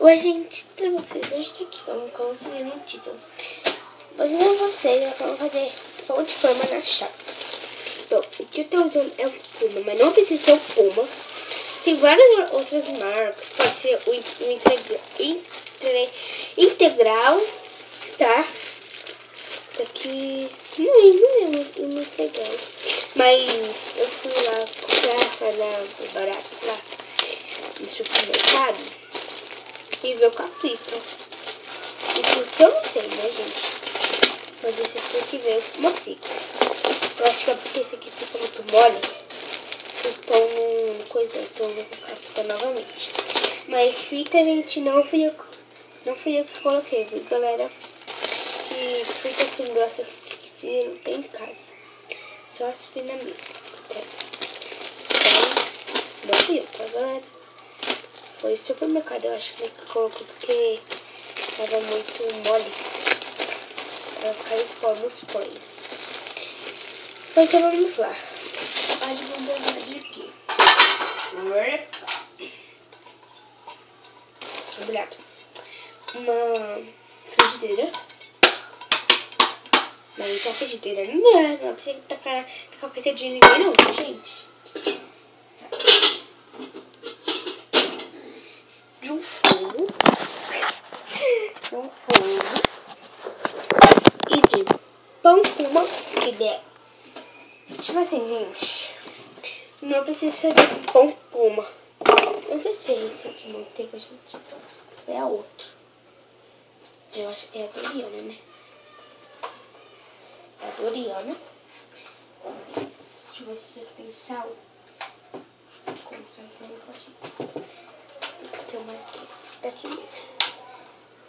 Oi, gente, tudo bom com vocês? Hoje tô aqui, como você viu no título. Vou ensinar vocês como fazer pão de forma na chapa. Bom, o que eu tô usando é o Puma, mas não precisa ser o Puma. Tem várias outras marcas, pode ser o integral, tá? Isso aqui não é muito integral, mas eu fui lá comprar barato lá no supermercado e ver o capítulo. E porque eu não sei, né, gente? Mas esse aqui veio uma fita. Eu acho que é porque esse aqui fica muito mole. Então, coisa, então eu vou colocar a fita novamente. Mas fita, gente, não fui eu que coloquei, viu, galera? Que fita assim grossa que se não tem em casa. Só as finas mesmo. Então, não fui eu, tá, galera? Foi o supermercado, eu acho que colocou porque tava muito mole. Pra ficar em forma os pães. Então vamos lá. Aí vamos dar de aqui. Obrigado. Uma frigideira. Mas a frigideira não precisa tacar coisa de ninguém não, gente. De um forno. E de pão Puma que der. Tipo assim, gente. Não precisa ser de pão Puma. Eu já sei esse aqui, manteiga, gente. É a outra. Eu acho que é a Doriana, né? É a Doriana. Deixa eu ver se aqui tem sal. Como sal que não pode. Tem que ser mais desse daqui mesmo.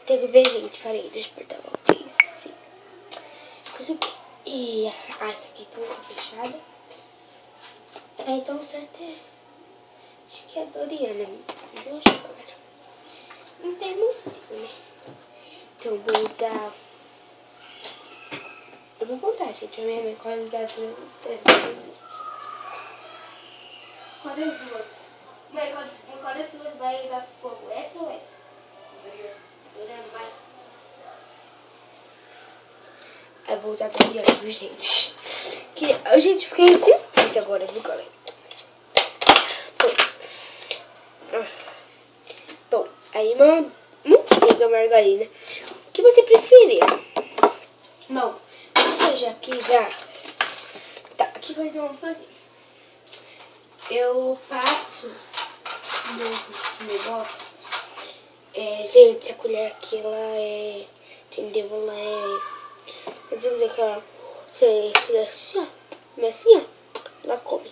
Tem que ver, gente. Peraí, deixa eu apertar uma vez. Sim. E essa aqui tá fechada. Então o certo é. Acho que é a Doriana mesmo. Viu, galera? Não tem muito, né? Então eu vou usar. Eu vou contar, gente, a minha qualidade das duas. Qual das duas? Qual das duas vai dar fogo? Essa ou essa? Doriana vai. Eu vou usar a Doriana, viu, gente? Gente, fiquei confusa agora, viu, galera? Bom, aí manteiga, margarina. O que você preferir? Bom, já aqui já. Tá, aqui vai ter uma fazer. Eu passo nos negócios. Gente, essa colher aqui, ela é. Entendeu? Ela é. Quer dizer que ela. Você fizer assim, ó. Assim, ó. Ela come.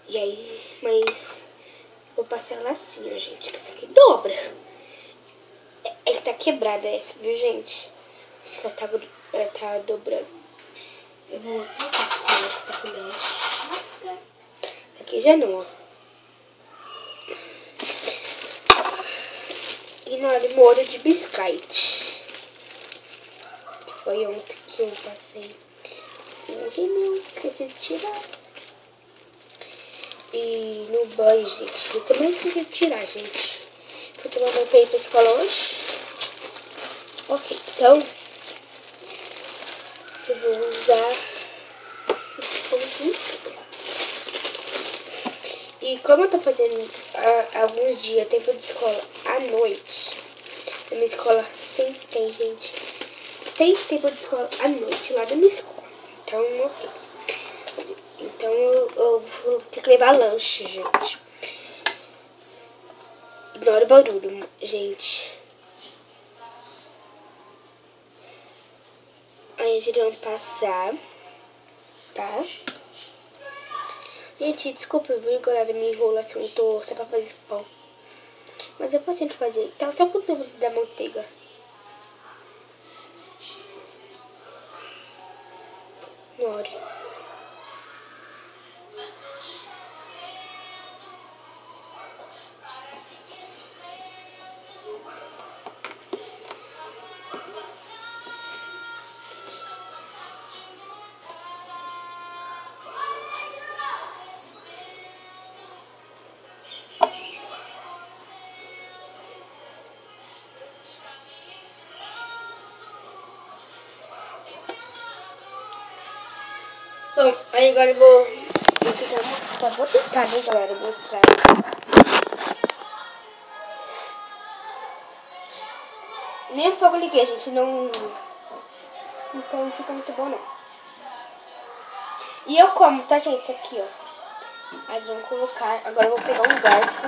E aí, mas. Vou passar ela assim, ó, gente. Que essa aqui dobra. É que tá quebrada essa, viu, gente? Acho que ela tá dobrando. Eu vou trocar essa colher chata. Aqui já não, ó. E na hora molho de biscoito. Foi ontem que eu passei o rímel, esqueci de tirar. E no banho, gente, eu também esqueci de tirar, gente. Vou tomar meu peito pra escola hoje. Ok, então eu vou usar esse pãozinho. E como eu tô fazendo alguns dias tempo de escola à noite, na minha escola sempre tem, gente. Tem tempo de escola à noite lá da minha escola. Então, ok. Então eu vou ter que levar lanche, gente. Ignora o barulho, gente. Aí a gente vai passar, tá? Gente, desculpa, viu, galera, minha enrolação. Eu tô só pra fazer pão. Mas eu posso fazer. Então, só com o tempo da manteiga. Ignora. Bom, aí agora eu vou tentar, né, galera, mostrar. Nem o fogo eu liguei, gente, não fica muito bom, não. E eu como, tá, gente, isso aqui, ó. Aí vamos colocar, agora eu vou pegar um garfo.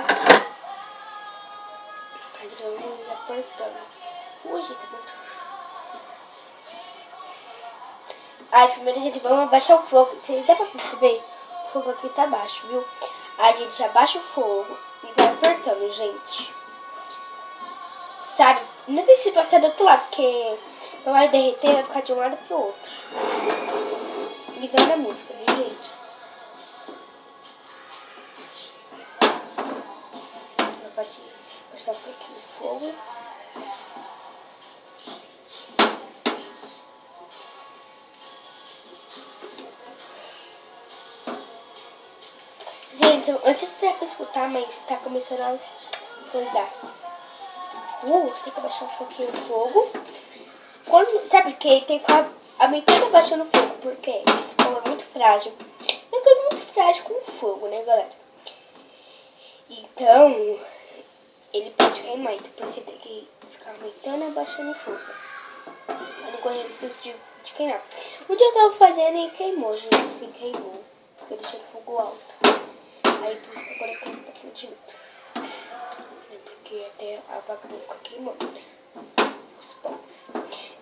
Aí vamos apertando. Ui, gente, muito... Aí, primeiro, gente, vamos abaixar o fogo. Vocês dá pra perceber? O fogo aqui tá baixo, viu? Aí, a gente abaixa o fogo e vai apertando, gente. Sabe? Não deixe passar do outro lado, porque não vai derreter, vai ficar de um lado pro outro. Ligando a música, viu, gente? Pode baixar um pouquinho o fogo. Gente, eu não sei se dá pra escutar, mas tá começando a coisar. Tem que abaixar um pouquinho o fogo. Sabe que tem que aumentar abaixando o fogo, porque esse pão é muito frágil. É muito frágil com o fogo, né, galera? Então, ele pode queimar. Então, você tem que ficar aumentando e abaixando o fogo. Pra não correr risco de queimar. Um dia eu tava fazendo e queimou, gente. Sim, queimou. Porque eu deixei o fogo alto. Aí, por isso que agora eu tenho um pouquinho de medo. Porque até a vaca não fica queimando, né? Os pães.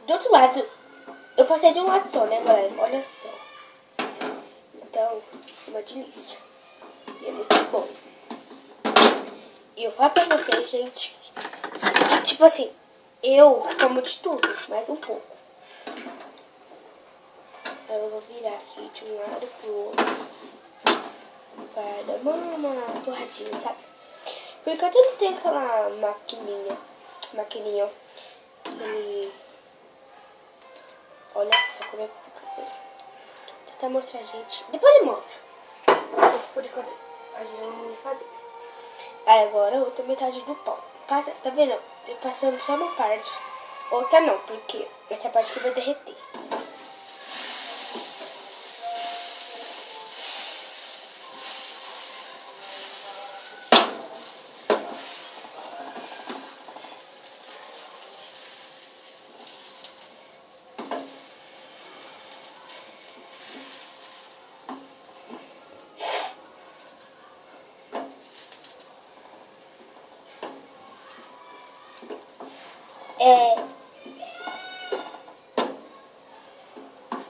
Do outro lado, eu passei de um lado só, né, galera? Olha só. Então, é uma delícia. E é muito bom. E eu falo pra vocês, gente, tipo assim, eu como de tudo, mais um pouco. Eu vou virar aqui de um lado pro outro. Vai dar uma torradinha, sabe? Porque eu não tenho aquela maquininha, ó. Olha só como é que fica. Vou tentar mostrar, gente. Depois eu mostro. Mas por enquanto a gente não vai fazer. Aí agora a outra metade do pão. Passa, tá vendo? Eu passando só uma parte. Outra não, porque essa parte aqui vai derreter.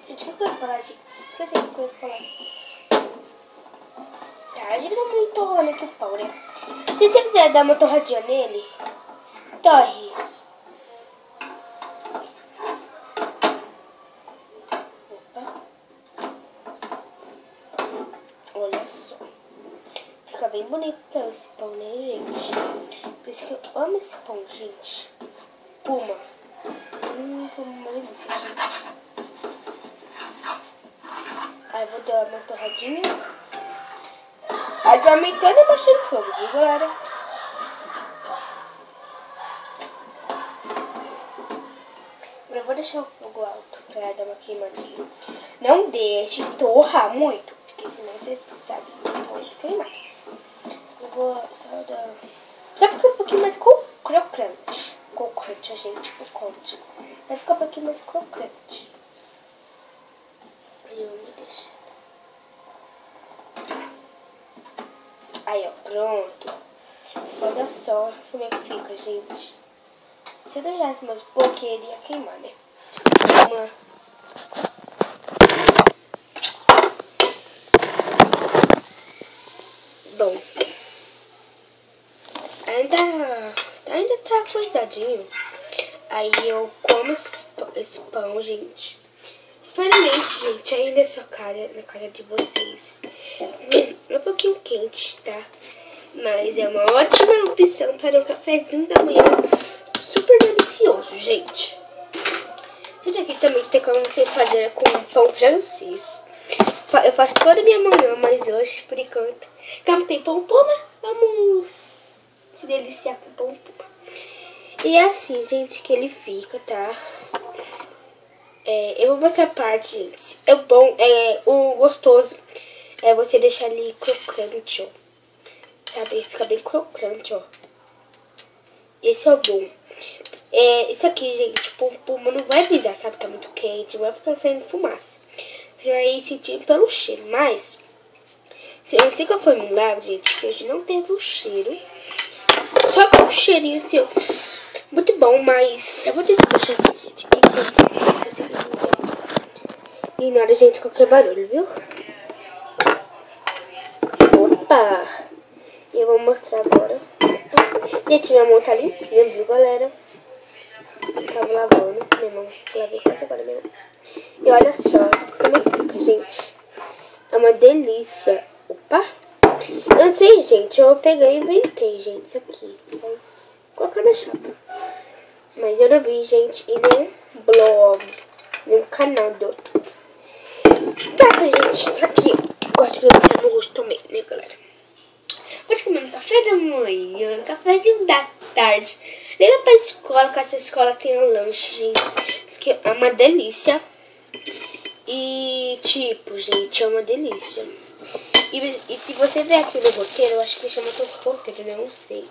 Gente, o que eu ia falar, gente? Esqueci o que eu ia falar. Tá, a gente vai muito torrando aqui o pão, né? Se você quiser dar uma torradinha nele, torre. Opa. Olha só. Fica bem bonito esse pão, né, gente? Por isso que eu amo esse pão, gente. Uma delícia, gente. Aí vou dar uma torradinha. Aí vai aumentando e abaixando o fogo, viu, galera? Eu vou deixar o fogo alto pra dar uma queimadinha. Não deixe torrar muito, porque senão vocês sabem que pode queimar. Eu vou só dar... Só porque um pouquinho mais crocante. Crocante, gente, crocante. Vai ficar um pouquinho mais crocante. Aí eu vou deixar. Aí, ó, pronto. Olha só como é que fica, gente. Se eu deixasse mais um pouquinho, ele ia queimar, né? Bom. Ainda tá coisadinho. Aí eu como esse pão, gente. Experimente, gente, aí na casa de vocês. É um pouquinho quente, tá? Mas é uma ótima opção para um cafezinho da manhã. Super delicioso, gente. Isso daqui também tem como vocês fazerem com pão francês. Eu faço toda a minha manhã, mas hoje, por enquanto, como tem pão puma, vamos se deliciar com pão puma. E é assim, gente, que ele fica, tá? Eu vou mostrar a parte, gente. É bom, o gostoso é você deixar ele crocante, ó. Sabe? Fica bem crocante, ó. Esse é o bom. Isso aqui, gente, tipo, não vai avisar, sabe? Tá muito quente, vai ficar saindo fumaça. Você vai sentir pelo cheiro, mas eu não sei qual foi o milagre, gente, que hoje não teve o cheiro. Só um cheirinho assim, ó. Muito bom, mas eu vou tentar baixar aqui, gente. Ignora, gente, qualquer barulho, viu? Opa! Eu vou mostrar agora. Gente, minha mão tá limpinha, viu, galera? Tava lavando. Minha mão, lavei quase agora mesmo. E olha só, como fica, gente. É uma delícia. Opa! Eu não sei, gente. Eu peguei e inventei, gente, isso aqui. Mas colocar na chapa. Mas eu não vi, gente, em nenhum blog, nenhum canal do YouTube. Tá, gente, isso aqui. Gosto de colocar no rosto também, né, galera? Pode comer no café da manhã, no cafezinho da tarde. Leva pra escola, que essa escola tem um lanche, gente. Isso aqui é uma delícia. E, tipo, gente, é uma delícia. E se você ver aqui no roteiro, eu acho que chama roteiro, né? Não sei.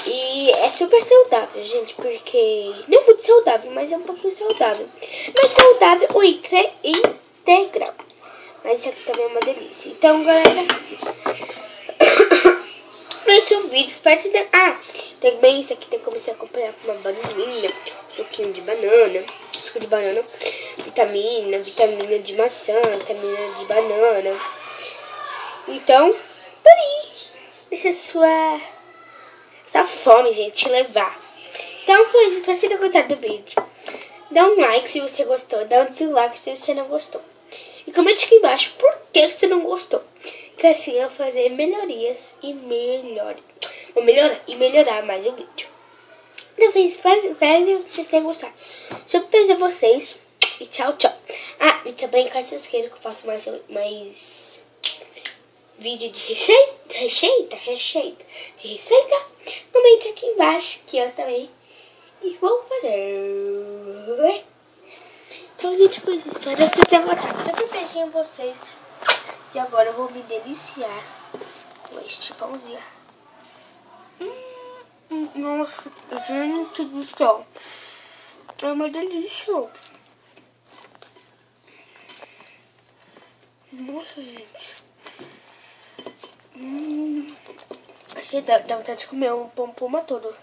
E é super saudável, gente, porque... Não é muito saudável, mas é um pouquinho saudável. Não é saudável ou integral. Mas isso aqui também é uma delícia. Então, galera... Esse é o vídeo, espero que... também isso aqui tem como você acompanhar com uma bananinha, suquinho de banana, suco de banana, vitamina de maçã, vitamina de banana. Então, por aí, deixa essa fome, gente, levar. Então foi isso, espero que tenha gostado do vídeo. Dá um like se você gostou, dá um dislike se você não gostou. E comente aqui embaixo por que você não gostou. Que assim eu vou fazer melhorias e melhorar mais o vídeo. Então foi isso, espero que vocês tenham gostado. Super beijo a vocês e tchau, tchau. E também caso vocês queiram que eu faça mais vídeo de receita, comente aqui embaixo que eu também vou fazer. Então, gente, foi isso. Espero que vocês tenham gostado. Super beijinho a vocês. E agora eu vou me deliciar com este pãozinho. Nossa, gente do céu. É uma delícia. Nossa, gente. Dá vontade de comer um pão todo.